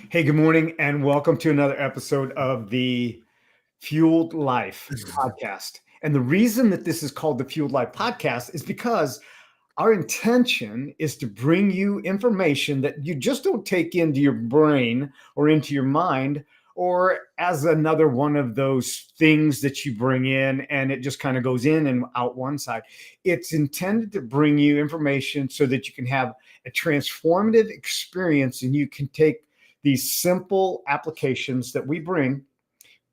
Hey, good morning, and welcome to another episode of the Fueled Life podcast. And the reason that this is called the Fueled Life podcast is because our intention is to bring you information that you just don't take into your brain or into your mind or as another one of those things that you bring in and it just kind of goes in and out one side. It's intended to bring you information so that you can have a transformative experience and you can take these simple applications that we bring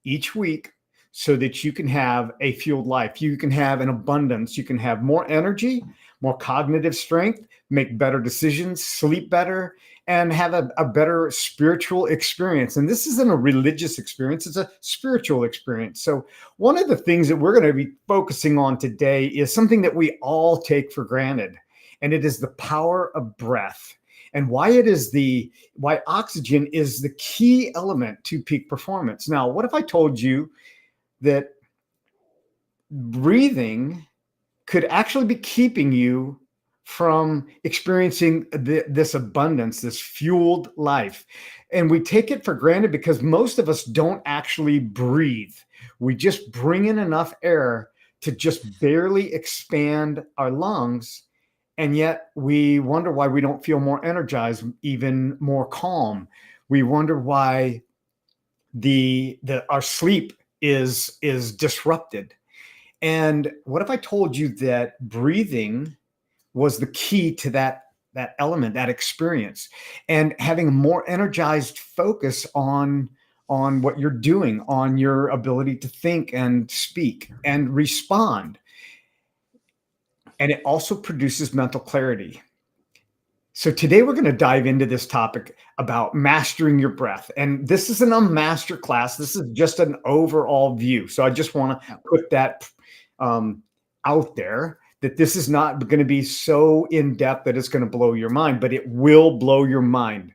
each week so that you can have a fueled life. You can have an abundance. You can have more energy, more cognitive strength, make better decisions, sleep better, and have a better spiritual experience. And this isn't a religious experience, it's a spiritual experience. So, one of the things that we're going to be focusing on today is something that we all take for granted, and it is the power of breath and why oxygen is the key element to peak performance. Now, what if I told you that breathing could actually be keeping you from experiencing this abundance, this fueled life? And we take it for granted because most of us don't actually breathe. We just bring in enough air to just barely expand our lungs, and yet we wonder why we don't feel more energized, even more calm. We wonder why the our sleep is disrupted. And what if I told you that breathing was the key to that element, that experience, and having a more energized focus on what you're doing, on your ability to think and speak and respond. And it also produces mental clarity. So today we're going to dive into this topic about mastering your breath. And this isn't a master class. This is just an overall view. So I just want to put that out there, that this is not going to be so in depth that it's going to blow your mind, but it will blow your mind.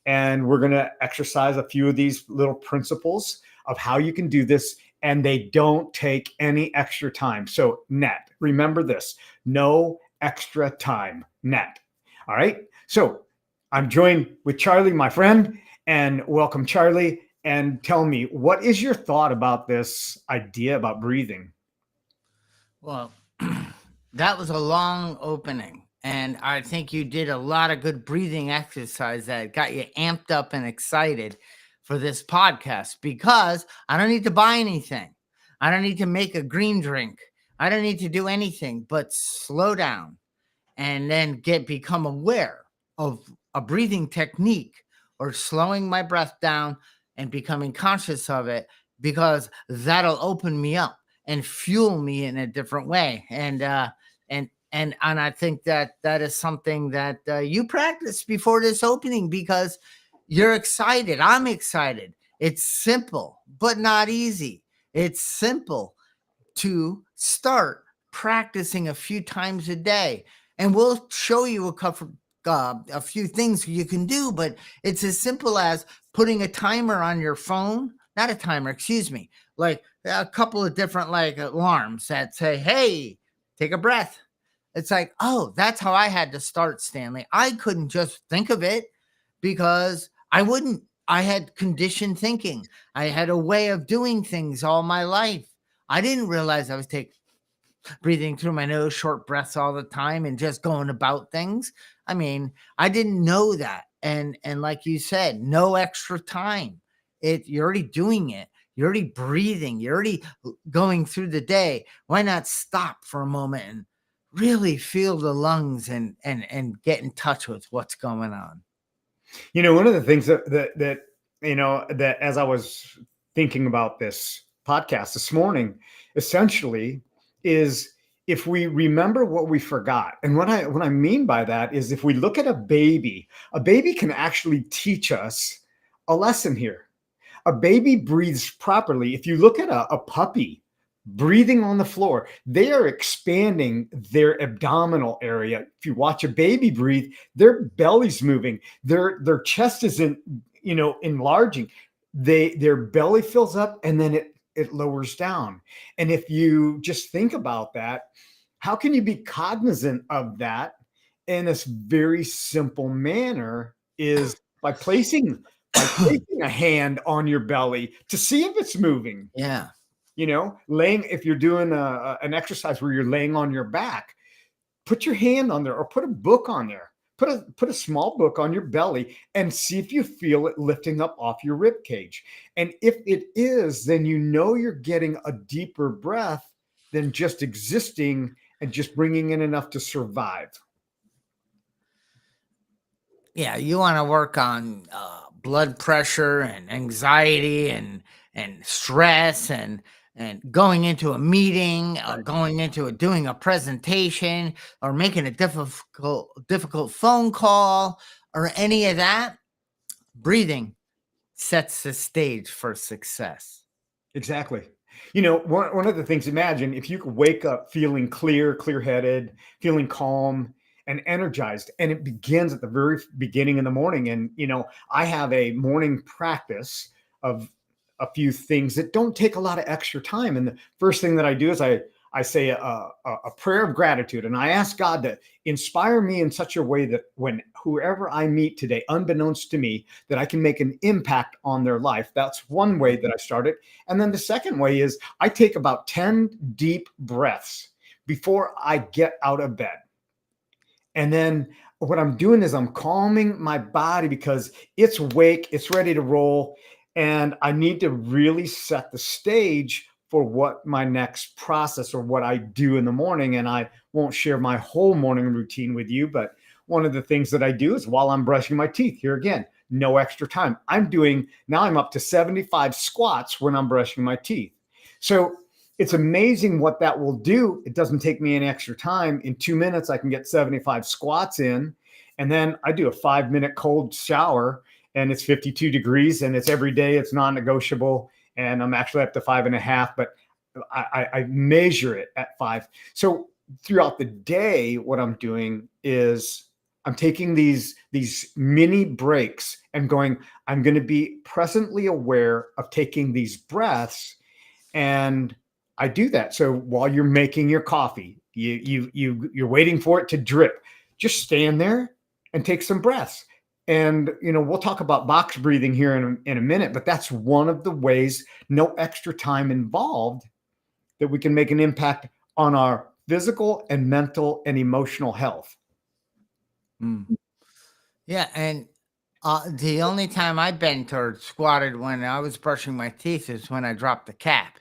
And we're going to exercise a few of these little principles of how you can do this. And they don't take any extra time. So net, remember this, no extra time, net. All right. So I'm joined with Charlie, my friend, and welcome, Charlie. And tell me, what is your thought about this idea about breathing? Well, that was a long opening. And I think you did a lot of good breathing exercise that got you amped up and excited for this podcast because I don't need to buy anything. I don't need to make a green drink. I don't need to do anything but slow down and then become aware of a breathing technique or slowing my breath down and becoming conscious of it, because that'll open me up and fuel me in a different way. And I think that is something that you practiced before this opening because you're excited. I'm excited. It's simple, but not easy. It's simple to start practicing a few times a day, and we'll show you a few things you can do. But it's as simple as putting a timer on your phone. Not a timer, excuse me. Like a couple of different like alarms that say, "Hey, take a breath." It's like, oh, that's how I had to start, Stanley. I couldn't just think of it because I wouldn't. I had conditioned thinking. I had a way of doing things all my life. I didn't realize I was breathing through my nose, short breaths all the time, and just going about things. I mean, I didn't know that. And like you said, no extra time. You're already doing it. You're already breathing. You're already going through the day. Why not stop for a moment and really feel the lungs and get in touch with what's going on? One of the things that as I was thinking about this podcast this morning, essentially, is if we remember what we forgot. And what I mean by that is if we look at a baby can actually teach us a lesson here. A baby breathes properly. If you look at a puppy breathing on the floor, they are expanding their abdominal area. If you watch a baby breathe, their belly's moving, their chest isn't, enlarging. Their belly fills up and then it lowers down. And if you just think about that, how can you be cognizant of that in this very simple manner is by placing by placing a hand on your belly to see if it's moving. Yeah. Laying, if you're doing an exercise where you're laying on your back, put your hand on there or put a book on there. Put a small book on your belly and see if you feel it lifting up off your rib cage. And if it is, then you're getting a deeper breath than just existing and just bringing in enough to survive. Yeah, you want to work on blood pressure and anxiety and stress and going into a meeting, going into doing a presentation, or making a difficult phone call, or any of that. Breathing sets the stage for success. Exactly. One of the things, imagine if you could wake up feeling clear-headed, feeling calm and energized, and it begins at the very beginning in the morning. And, I have a morning practice of a few things that don't take a lot of extra time. And the first thing that I do is I say a prayer of gratitude, and I ask God to inspire me in such a way that when whoever I meet today, unbeknownst to me, that I can make an impact on their life. That's one way that I start it. And then the second way is I take about 10 deep breaths before I get out of bed. And then what I'm doing is I'm calming my body because it's awake, it's ready to roll, and I need to really set the stage for what my next process or what I do in the morning. And I won't share my whole morning routine with you, but one of the things that I do is while I'm brushing my teeth, here again, no extra time. Now I'm up to 75 squats when I'm brushing my teeth. So it's amazing what that will do. It doesn't take me any extra time. In 2 minutes, I can get 75 squats in. And then I do a 5-minute cold shower, and it's 52 degrees, and it's every day. It's non-negotiable. And I'm actually up to 5.5, but I measure it at 5. So throughout the day, what I'm doing is I'm taking these mini breaks and going, I'm going to be presently aware of taking these breaths. And I do that. So while you're making your coffee, you're waiting for it to drip, just stand there and take some breaths. And, we'll talk about box breathing here in a minute, but that's one of the ways, no extra time involved, that we can make an impact on our physical and mental and emotional health. Yeah. And the only time I bent or squatted when I was brushing my teeth is when I dropped the cap.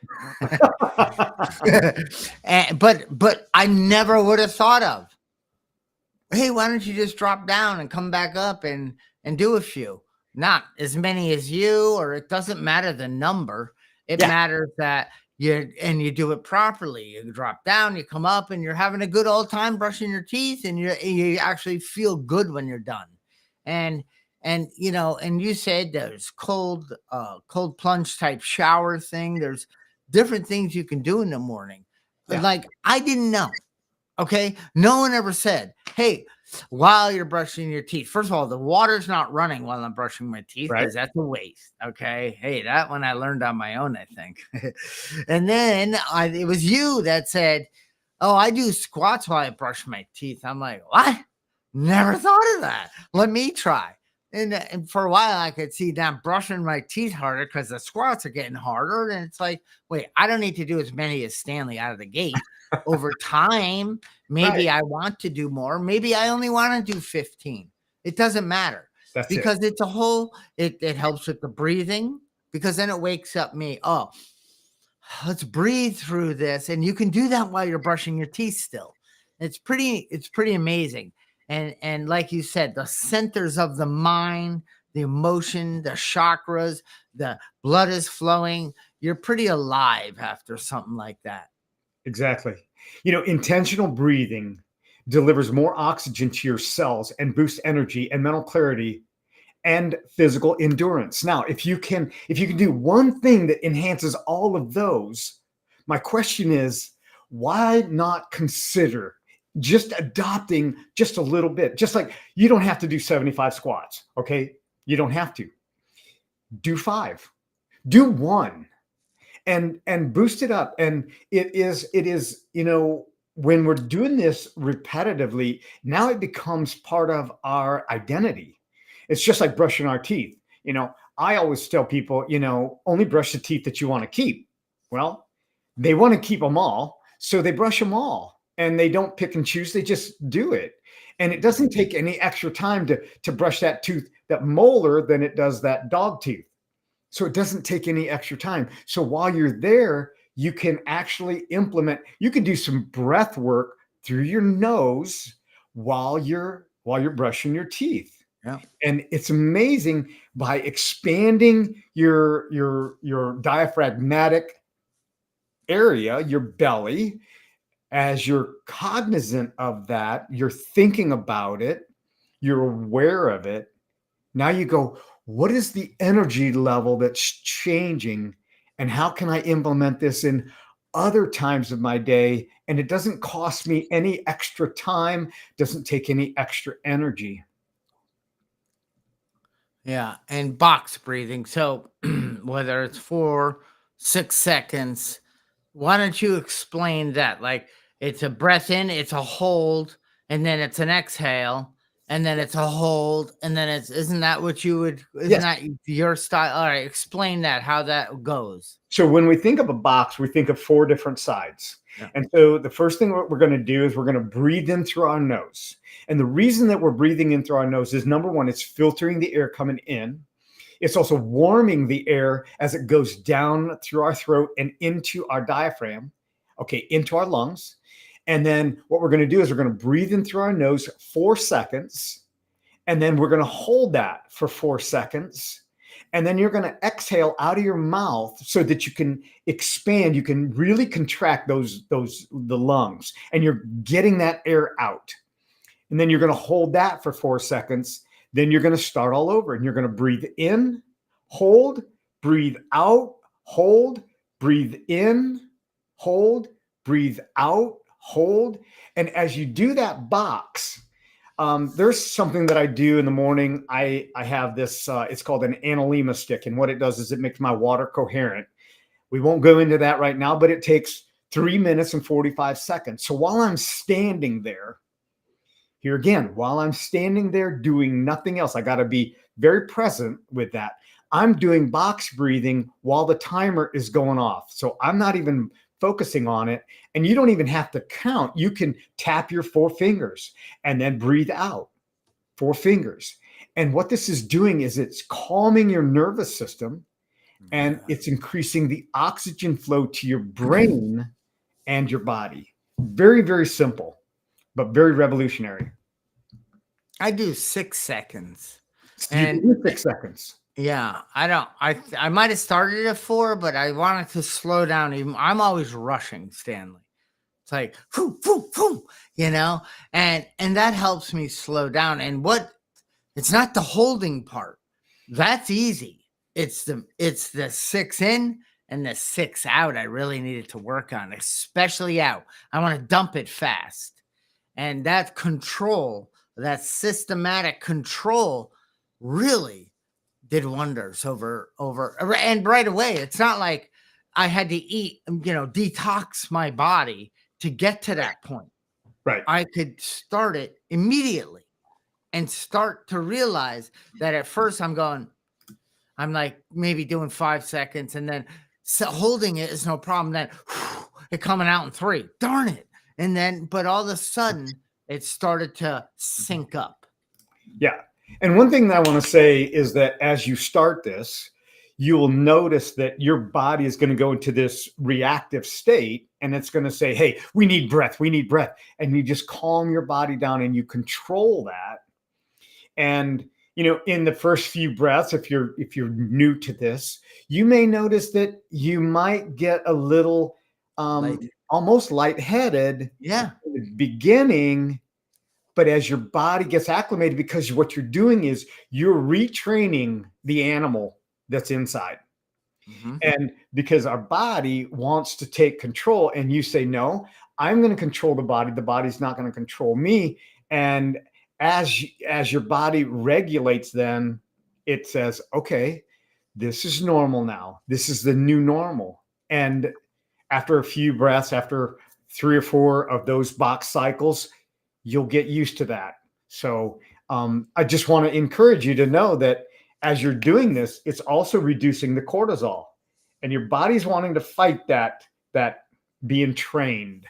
But I never would have thought of, hey, why don't you just drop down and come back up and do a few? Not as many as you, or it doesn't matter the number. It matters that you do it properly. You drop down, you come up, and you're having a good old time brushing your teeth, and you actually feel good when you're done. And you said there's cold plunge type shower thing. There's different things you can do in the morning. Yeah. Like, I didn't know. Okay. No one ever said, hey, while you're brushing your teeth, first of all, the water's not running while I'm brushing my teeth, because that's a waste. Okay. Hey, that one I learned on my own, I think. And then it was you that said, oh, I do squats while I brush my teeth. I'm like, what? Never thought of that. Let me try. And for a while, I could see that I'm brushing my teeth harder because the squats are getting harder. And it's like, wait, I don't need to do as many as Stanley out of the gate. Over time, maybe I want to do more. Maybe I only want to do 15. It doesn't matter. Because it's a whole, it helps with the breathing, because then it wakes up me. Oh, let's breathe through this. And you can do that while you're brushing your teeth still. It's pretty amazing. And like you said, the centers of the mind, the emotion, the chakras, the blood is flowing. You're pretty alive after something like that. Exactly. Intentional breathing delivers more oxygen to your cells and boosts energy and mental clarity and physical endurance. Now, if you can do one thing that enhances all of those, my question is, why not consider just adopting just a little bit? Just like you don't have to do 75 squats. Okay. You don't have to do 5, do 1. And boost it up. And it is, when we're doing this repetitively, now it becomes part of our identity. It's just like brushing our teeth. I always tell people, only brush the teeth that you want to keep. Well, they want to keep them all, so they brush them all, and they don't pick and choose. They just do it. And it doesn't take any extra time to brush that tooth, that molar, than it does that dog tooth. So it doesn't take any extra time. So while you're there, you can actually you can do some breath work through your nose while you're brushing your teeth. Yeah. And it's amazing, by expanding your diaphragmatic area, your belly. As you're cognizant of that, you're thinking about it, you're aware of it. Now you go, what is the energy level that's changing, and how can I implement this in other times of my day? And it doesn't cost me any extra time, doesn't take any extra energy. Yeah, and box breathing. So whether it's 4, 6 seconds, why don't you explain that? Like, it's a breath in, it's a hold, and then it's an exhale, and then it's a hold, and then isn't that what you would, isn't Yes. that your style? All right, explain that, how that goes. So when we think of a box, we think of 4 different sides. Yeah. And so the first thing what we're going to do is we're going to breathe in through our nose. And the reason that we're breathing in through our nose is, number one, it's filtering the air coming in. It's also warming the air as it goes down through our throat and into our diaphragm, into our lungs. And then what we're going to do is we're going to breathe in through our nose 4 seconds. And then we're going to hold that for 4 seconds. And then you're going to exhale out of your mouth so that you can expand, you can really contract the lungs, and you're getting that air out. And then you're going to hold that for 4 seconds. Then you're going to start all over, and you're going to breathe in, hold, breathe out, hold, breathe in, hold, breathe out, hold. And as you do that box, there's something that I do in the morning. I have this, it's called an analema stick. And what it does is it makes my water coherent. We won't go into that right now, but it takes 3 minutes and 45 seconds. So while I'm standing there, here again, while I'm standing there doing nothing else, I got to be very present with that. I'm doing box breathing while the timer is going off. So I'm not even focusing on it. And you don't even have to count. You can tap your 4 fingers and then breathe out 4 fingers. And what this is doing is it's calming your nervous system, and it's increasing the oxygen flow to your brain and your body. Very, very simple, but very revolutionary. I do 6 seconds. You do 6 seconds. Yeah, I might have started at 4, but I wanted to slow down. Even I'm always rushing, Stanley. It's like, whoo, whoo, whoo, and that helps me slow down. And it's not the holding part. That's easy. It's the 6 in and the 6 out. I really needed to work on, especially out. I want to dump it fast. And that control, that systematic control, really did wonders over, and right away. It's not like I had to eat, detox my body to get to that point. Right. I could start it immediately and start to realize that at first I'm like maybe doing 5 seconds, and then holding it is no problem. Then it coming out in 3, darn it. And then, but all of a sudden it started to sync up. Yeah. And one thing that I want to say is that as you start this, you will notice that your body is going to go into this reactive state, and it's going to say, hey, we need breath. We need breath. And you just calm your body down and you control that. And, in the first few breaths, if you're new to this, you may notice that you might get a little almost lightheaded. Yeah. In the beginning. But as your body gets acclimated, because what you're doing is you're retraining the animal that's inside. Mm-hmm. And because our body wants to take control, and you say, no, I'm going to control the body. The body's not going to control me. And as your body regulates, then it says, okay, this is normal now. This is the new normal. And after a few breaths, after 3 or 4 of those box cycles, you'll get used to that. So I just want to encourage you to know that as you're doing this, it's also reducing the cortisol, and your body's wanting to fight that being trained.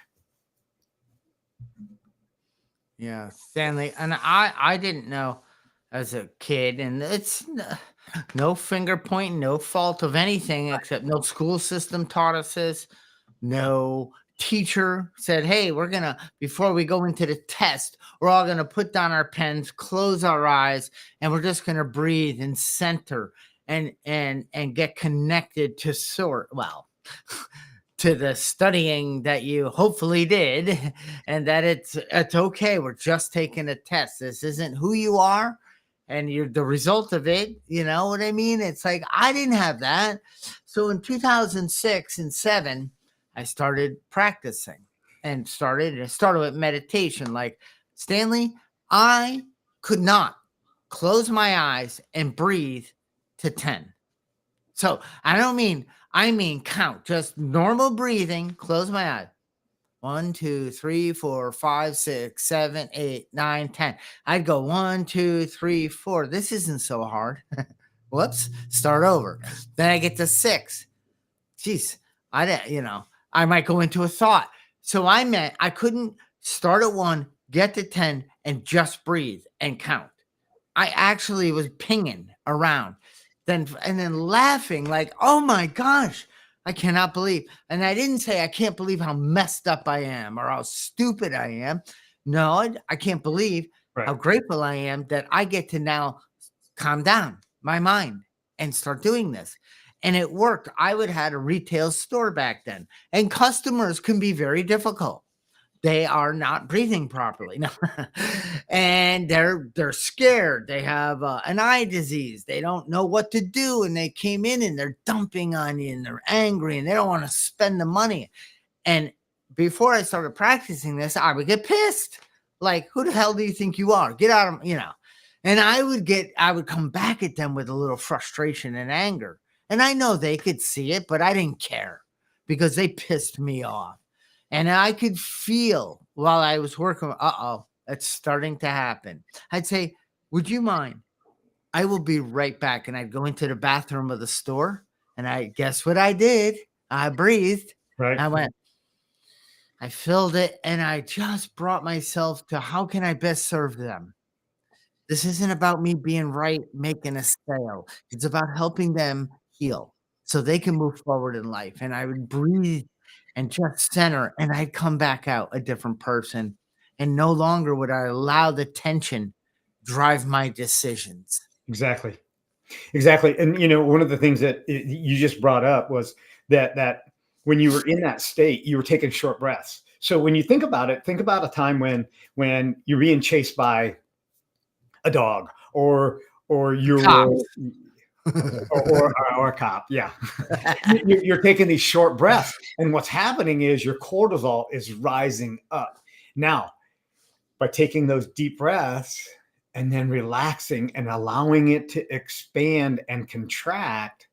Yeah, Stanley, and I didn't know as a kid, and it's no finger pointing, no fault of anything except no school system taught us this. No teacher said, "Hey, we're gonna before we go into the test, we're all gonna put down our pens, close our eyes, and we're just gonna breathe and center and get connected to sort well." To the studying that you hopefully did, and that it's okay. We're just taking a test. This isn't who you are, and you're the result of it. You know what I mean? It's like I didn't have that. So in 2006 and 7, I started practicing I started with meditation. Like Stanley, I could not close my eyes and breathe to 10. So I mean count, just normal breathing. Close my eyes. 1, 2, 3, 4, 5, 6, 7, 8, 9, 10. I'd go 1, 2, 3, 4. This isn't so hard. Whoops. Start over. Then I get to 6. Jeez, I might go into a thought. So I couldn't start at 1, get to 10, and just breathe and count. I actually was pinging around, then laughing like, "Oh my gosh, I cannot believe." And I didn't say I can't believe how messed up I am or how stupid I am. No, I can't believe how Right. grateful I am that I get to now calm down my mind and start doing this. And it worked. I would had a retail store back then, and customers can be very difficult. They are not breathing properly. No. And they're scared. They have an eye disease. They don't know what to do, and they came in and they're dumping on you, and they're angry, and they don't want to spend the money. And before I started practicing this, I would get pissed. Like, who the hell do you think you are? Get out of, And I would come back at them with a little frustration and anger. And I know they could see it, but I didn't care because they pissed me off. And I could feel while I was working, it's starting to happen. I'd say, "Would you mind? I will be right back." And I'd go into the bathroom of the store. And I guess what I did? I breathed. Right. I filled it, and I just brought myself to how can I best serve them? This isn't about me being right, making a sale. It's about helping them heal so they can move forward in life. And I would breathe and just center, and I'd come back out a different person. And no longer would I allow the tension drive my decisions. Exactly. Exactly. And one of the things that you just brought up was that when you were in that state, you were taking short breaths. So when you think about it, think about a time when you're being chased by a dog or you're Cops. or a cop. Yeah. You're taking these short breaths, and what's happening is your cortisol is rising up. Now, by taking those deep breaths and then relaxing and allowing it to expand and contract,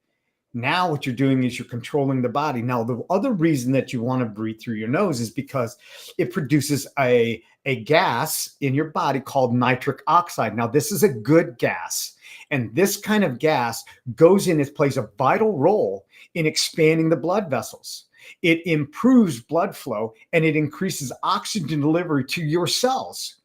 now what you're doing is you're controlling the body. Now, the other reason that you want to breathe through your nose is because it produces a gas in your body called nitric oxide. Now, this is a good gas. And this kind of gas goes in, it plays a vital role in expanding the blood vessels. It improves blood flow, and it increases oxygen delivery to your cells.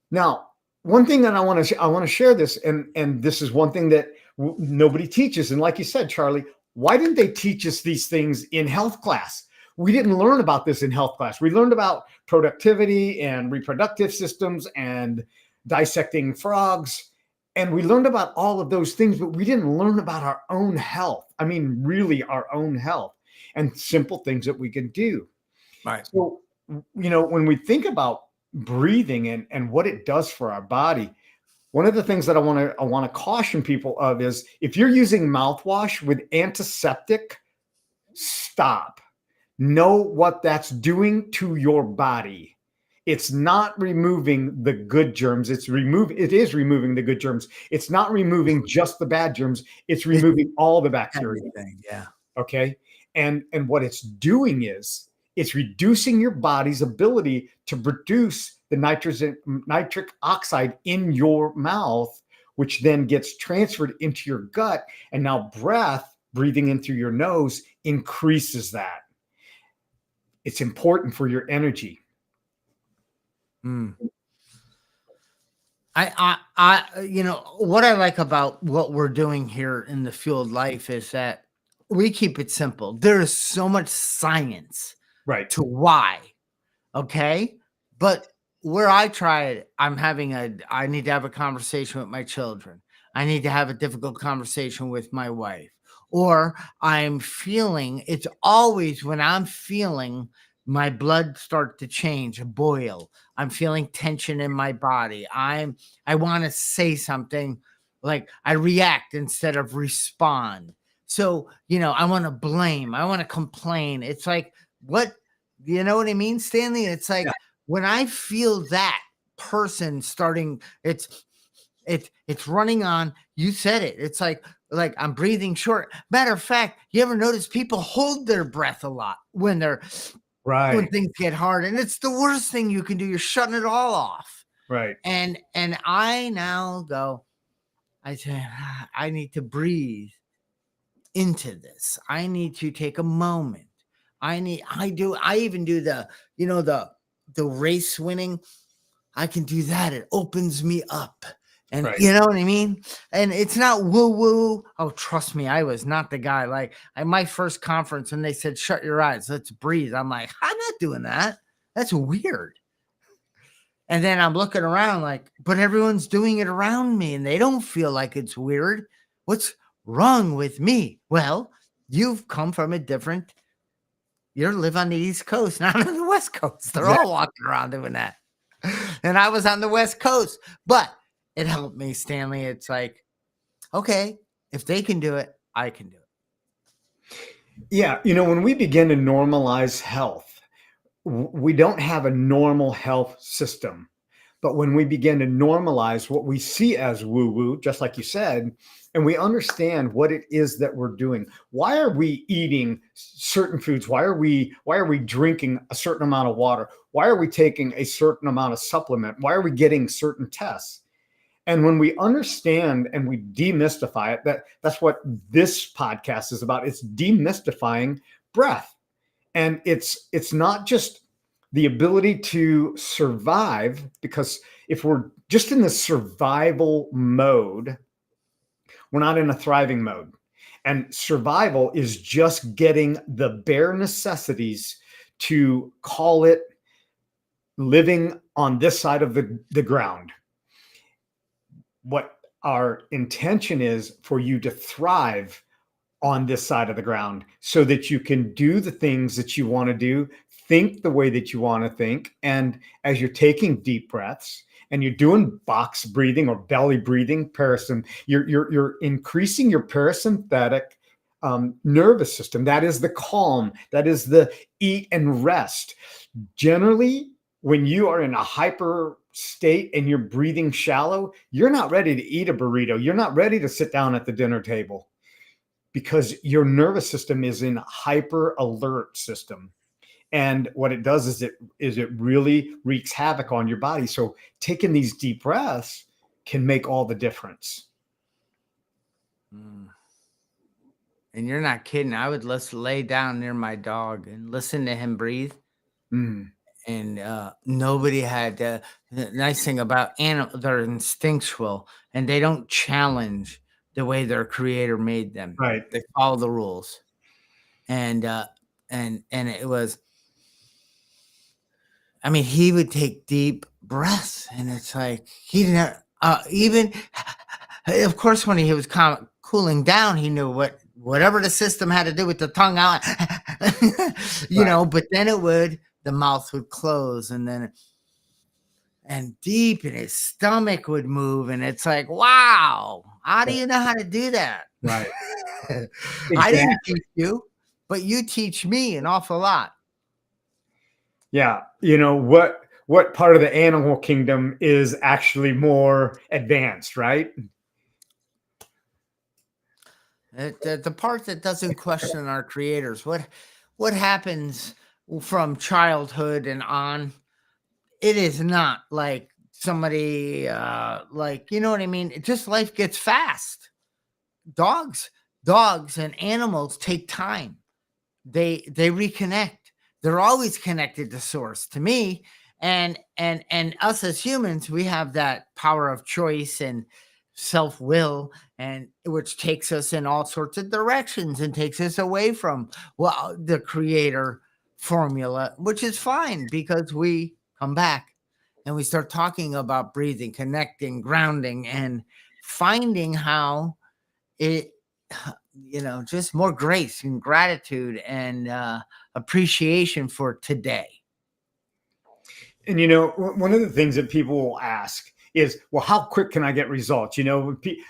Now, one thing that I want to share this, and this is one thing that nobody teaches. And like you said, Charlie, why didn't they teach us these things in health class? We didn't learn about this in health class. We learned about productivity and reproductive systems and dissecting frogs. And we learned about all of those things, but we didn't learn about our own health. I mean, really our own health and simple things that we can do. Right. So, when we think about breathing and what it does for our body, one of the things that I want to caution people of is if you're using mouthwash with antiseptic, stop. Know what that's doing to your body. It's not removing the good germs. It is removing the good germs. It's not removing just the bad germs. It's removing all the bacteria. Everything, yeah. Okay. And what it's doing is it's reducing your body's ability to produce the nitric oxide in your mouth, which then gets transferred into your gut. And now breath, breathing in through your nose, increases that. It's important for your energy. Mm. You know, what I like about what we're doing here in the Fueled Life is that we keep it simple. There is so much science Right. to why, okay? But where I try it, I need to have a conversation with my children. I need to have a difficult conversation with my wife. Or it's always when I'm feeling my blood start to change, boil. I'm feeling tension in my body. I want to say something, like I react instead of respond. So, you know, I want to blame, I want to complain. It's like, what, you know what I mean, Stanley? It's Yeah. like when I feel that person starting, it's running on, you said it. It's like I'm breathing short. Matter of fact, you ever notice people hold their breath a lot when Right. things get hard, and it's the worst thing you can do. You're shutting it all off. Right. And I now go, I say, I need to breathe into this. I need to take a moment. I even do the, you know, the race winning. I can do that. It opens me up. And Right. you know what I mean? And it's not woo woo. Oh, trust me, I was not the guy. Like my first conference, and they said, shut your eyes, let's breathe. I'm like, I'm not doing that. That's weird. And then I'm looking around like, but everyone's doing it around me and they don't feel like it's weird. What's wrong with me? Well, you've come from you live on the East Coast, not on the West Coast. They're all walking around doing that. And I was on the West Coast, but it helped me, Stanley. It's like, okay, if they can do it, I can do it. Yeah. You know, when we begin to normalize health, we don't have a normal health system. But when we begin to normalize what we see as woo woo, just like you said, and we understand what it is that we're doing, why are we eating certain foods? Why are we drinking a certain amount of water? Why are we taking a certain amount of supplement? Why are we getting certain tests? And when we understand and we demystify it, that's what this podcast is about. It's demystifying breath. And it's not just the ability to survive, because if we're just in the survival mode, we're not in a thriving mode. And survival is just getting the bare necessities to call it living on this side of the ground. What our intention is for you to thrive on this side of the ground so that you can do the things that you want to do, think the way that you want to think. And as you're taking deep breaths and you're doing box breathing or belly breathing, you're increasing your parasympathetic nervous system. That is the calm. That is the eat and rest. Generally, when you are in a hyper state and you're breathing shallow, you're not ready to eat a burrito. You're not ready to sit down at the dinner table, because your nervous system is in hyper alert system. And what it does is it really wreaks havoc on your body. So taking these deep breaths can make all the difference. And you're not kidding. I would lay down near my dog and listen to him breathe. And nobody had the nice thing about animals, they're instinctual and they don't challenge the way their creator made them. Right. They follow the rules. And it was, I mean, he would take deep breaths, and it's like he didn't even. Of course, when he was cooling down, he knew whatever the system had to do with the tongue out, you know. But then the mouth would close, and deep, and his stomach would move, and it's like, wow, how do you know how to do that? Right. I didn't teach you, but you teach me an awful lot. Yeah. You know, what part of the animal kingdom is actually more advanced, right? The part that doesn't question our creators. What happens from childhood and on, it is not like somebody like, you know what I mean? It just life gets fast. Dogs, dogs and animals take time. They reconnect. They're always connected to source. To me, and us as humans, we have that power of choice and self-will, and which takes us in all sorts of directions and takes us away from, well, the creator formula, which is fine because we come back and we start talking about breathing, connecting, grounding, and finding how it, just more grace and gratitude and appreciation for today. And one of the things that people will ask is, well, how quick can I get results?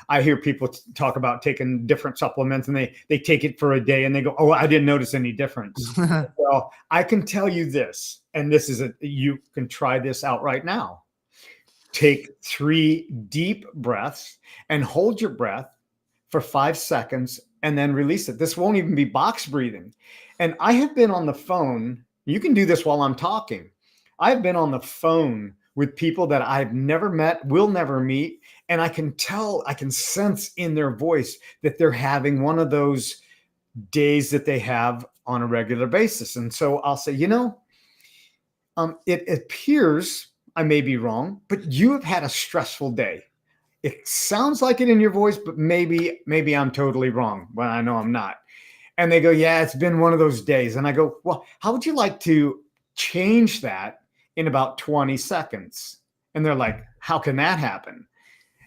I hear people talk about taking different supplements, and they take it for a day and they go, oh, I didn't notice any difference. Well, I can tell you this, and you can try this out right now. Take 3 deep breaths and hold your breath for 5 seconds and then release it. This won't even be box breathing. And I have been on the phone. You can do this while I'm talking. I've been on the phone with people that I've never met, will never meet. And I can sense in their voice that they're having one of those days that they have on a regular basis. And so I'll say, it appears, I may be wrong, but you have had a stressful day. It sounds like it in your voice, but maybe I'm totally wrong. Well, I know I'm not. And they go, yeah, it's been one of those days. And I go, well, how would you like to change that in about 20 seconds? And they're like, how can that happen?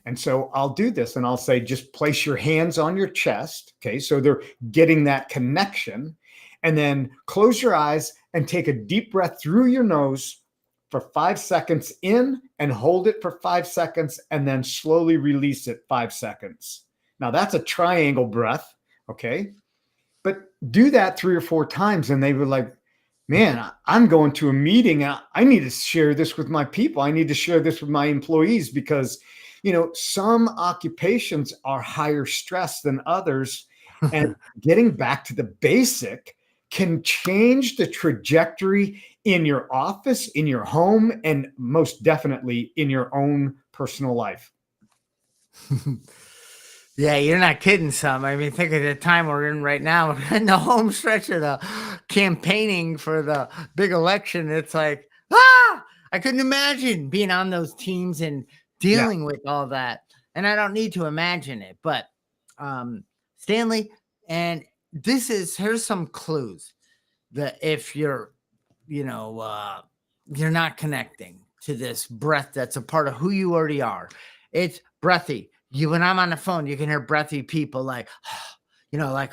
And so I'll do this and I'll say, just place your hands on your chest. Okay. So they're getting that connection. And then close your eyes and take a deep breath through your nose for 5 seconds in, and hold it for 5 seconds, and then slowly release it 5 seconds. Now that's a triangle breath. Okay. But do that 3 or 4 times. And they were like, man, I'm going to a meeting. I need to share this with my people. I need to share this with my employees because, some occupations are higher stress than others. And getting back to the basic can change the trajectory in your office, in your home, and most definitely in your own personal life. Yeah, you're not kidding, Sam. I mean, think of the time we're in right now. We're in the home stretch of the campaigning for the big election. It's like, I couldn't imagine being on those teams and dealing with all that. And I don't need to imagine it. But Stanley, and here's some clues that if you're, you're not connecting to this breath that's a part of who you already are. Breathy. When I'm on the phone, you can hear breathy people like, like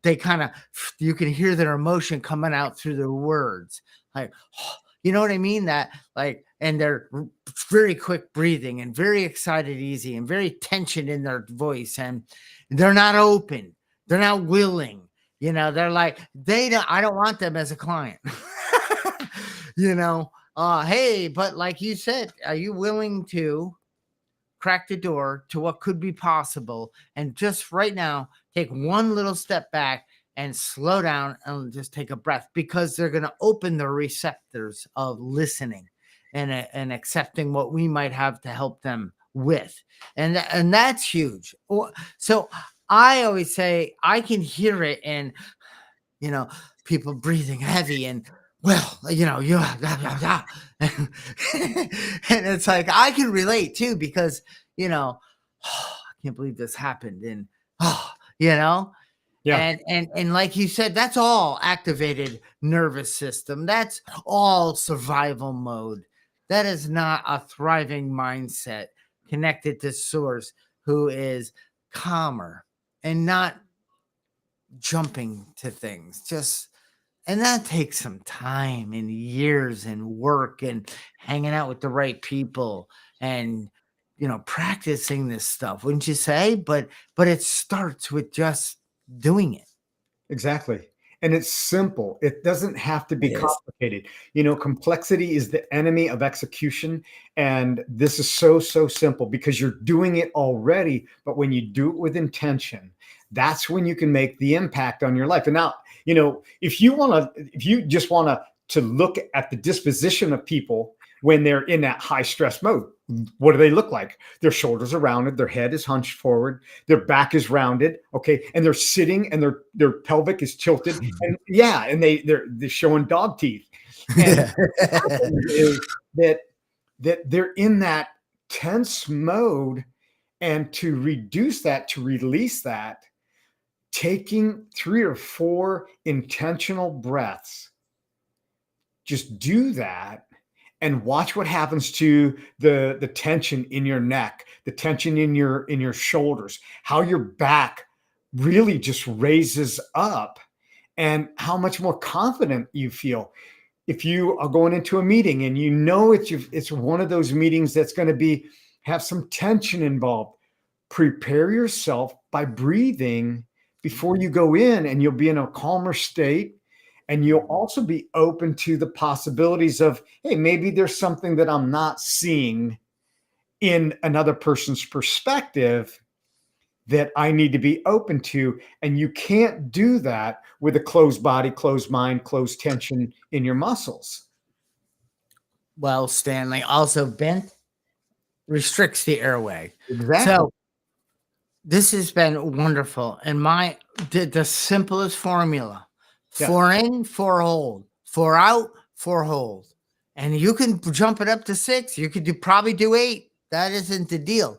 they kind of, you can hear their emotion coming out through their words. Like, you know what I mean? That like, and they're very quick breathing and very excited, easy, and very tensioned in their voice. And they're not open. They're not willing. They're like, I don't want them as a client. Hey, but like you said, are you willing to crack the door to what could be possible and just right now take one little step back and slow down and just take a breath, because they're going to open the receptors of listening and accepting what we might have to help them with. And that's huge. So I always say I can hear it, and people breathing heavy and and it's like I can relate too, because I can't believe this happened, and Yeah. And like you said, that's all activated nervous system. That's all survival mode. That is not a thriving mindset connected to source, who is calmer and not jumping to things. And that takes some time and years and work and hanging out with the right people and, practicing this stuff, wouldn't you say? But it starts with just doing it. Exactly. And it's simple. It doesn't have to be It is. complicated. Complexity is the enemy of execution. And this is so, so simple because you're doing it already. But when you do it with intention, that's when you can make the impact on your life. And now, if you just want to look at the disposition of people, when they're in that high stress mode. What do they look like? Their shoulders are rounded, their head is hunched forward, their back is rounded, okay, and they're sitting and their pelvic is tilted, and yeah, and they're showing dog teeth. And Yeah. what happens is that they're in that tense mode, and to reduce that, to release that, taking 3 or 4 intentional breaths, just do that and watch what happens to the tension in your neck, the tension in your shoulders, how your back really just raises up, and how much more confident you feel. If you are going into a meeting and you know it's one of those meetings that's going to have some tension involved, prepare yourself by breathing before you go in, and you'll be in a calmer state. And you'll also be open to the possibilities of, hey, maybe there's something that I'm not seeing in another person's perspective that I need to be open to. And you can't do that with a closed body, closed mind, closed tension in your muscles. Well, Stanley, also bent restricts the airway. Exactly. So this has been wonderful. And the simplest formula: Yeah. 4 in, 4 hold, 4 out, 4 hold. And you can jump it up to 6. You could probably do 8. That isn't the deal.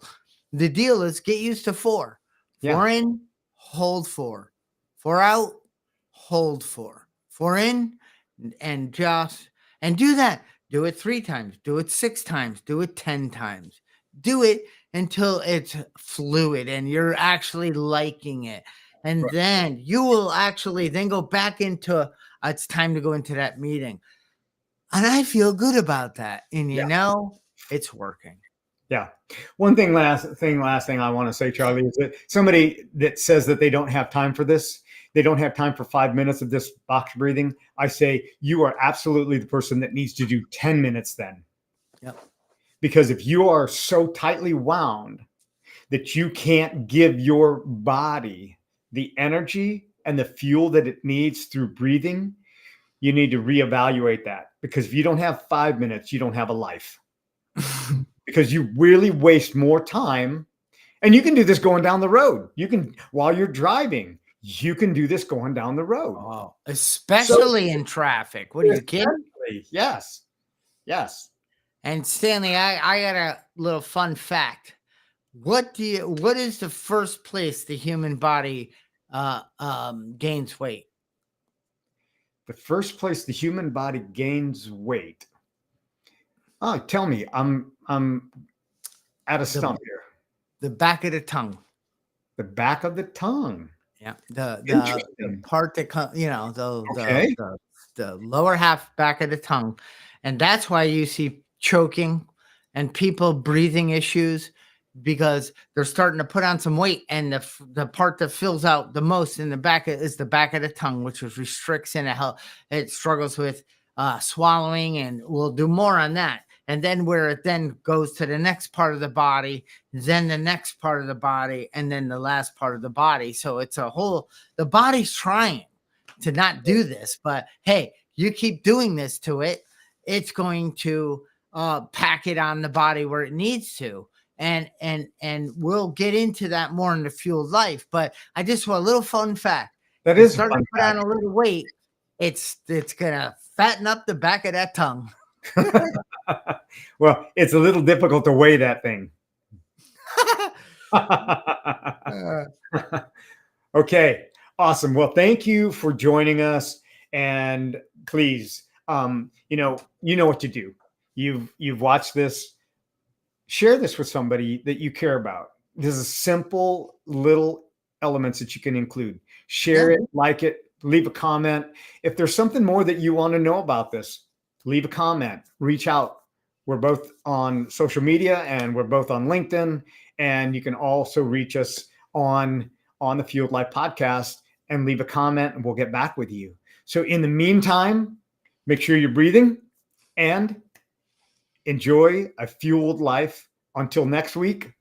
The deal is get used to 4. 4 in, hold 4. 4 out, hold 4. 4 in, and do that. Do it 3 times. Do it 6 times. Do it 10 times. Do it until it's fluid and you're actually liking it. And then you will actually then go back into it's time to go into that meeting. And I feel good about that. And you know, it's working. Yeah. One thing, last thing I want to say, Charlie, is that somebody that says that they don't have time for this, they don't have time for 5 minutes of this box breathing, I say you are absolutely the person that needs to do 10 minutes then. Yep. Because if you are so tightly wound that you can't give your body the energy and the fuel that it needs through breathing, you need to reevaluate that. Because if you don't have 5 minutes, you don't have a life. Because you really waste more time. And you can do this going down the road. You can, while you're driving, you can do this going down the road. Oh, especially in traffic. What are you kidding? Yes. Yes. And Stanley, I got a little fun fact. What is the first place the human body gains weight? The first place the human body gains weight. Oh, tell me, I'm at a stump here. The back of the tongue. The back of the tongue. Yeah. The part that comes, the lower half back of the tongue. And that's why you see choking and people breathing issues, because they're starting to put on some weight, and the part that fills out the most in the back is the back of the tongue, which restricts and it struggles with swallowing, and we'll do more on that. And then where it then goes to the next part of the body, then the next part of the body, and then the last part of the body. So it's the body's trying to not do this, but hey, you keep doing this to it, it's going to pack it on the body where it needs to. And we'll get into that more in the Fueled Life. But I just want a little fun fact. That is starting to put on a little weight. It's gonna fatten up the back of that tongue. Well, it's a little difficult to weigh that thing. Okay, awesome. Well, thank you for joining us, and please, you know what to do. You've watched this. Share this with somebody that you care about. This is simple little elements that you can include. Share it, like it, leave a comment. If there's something more that you want to know about this, leave a comment, reach out. We're both on social media, and we're both on LinkedIn, and you can also reach us on the Fueled Life podcast and leave a comment, and we'll get back with you. So in the meantime, make sure you're breathing and enjoy a fueled life. Until next week,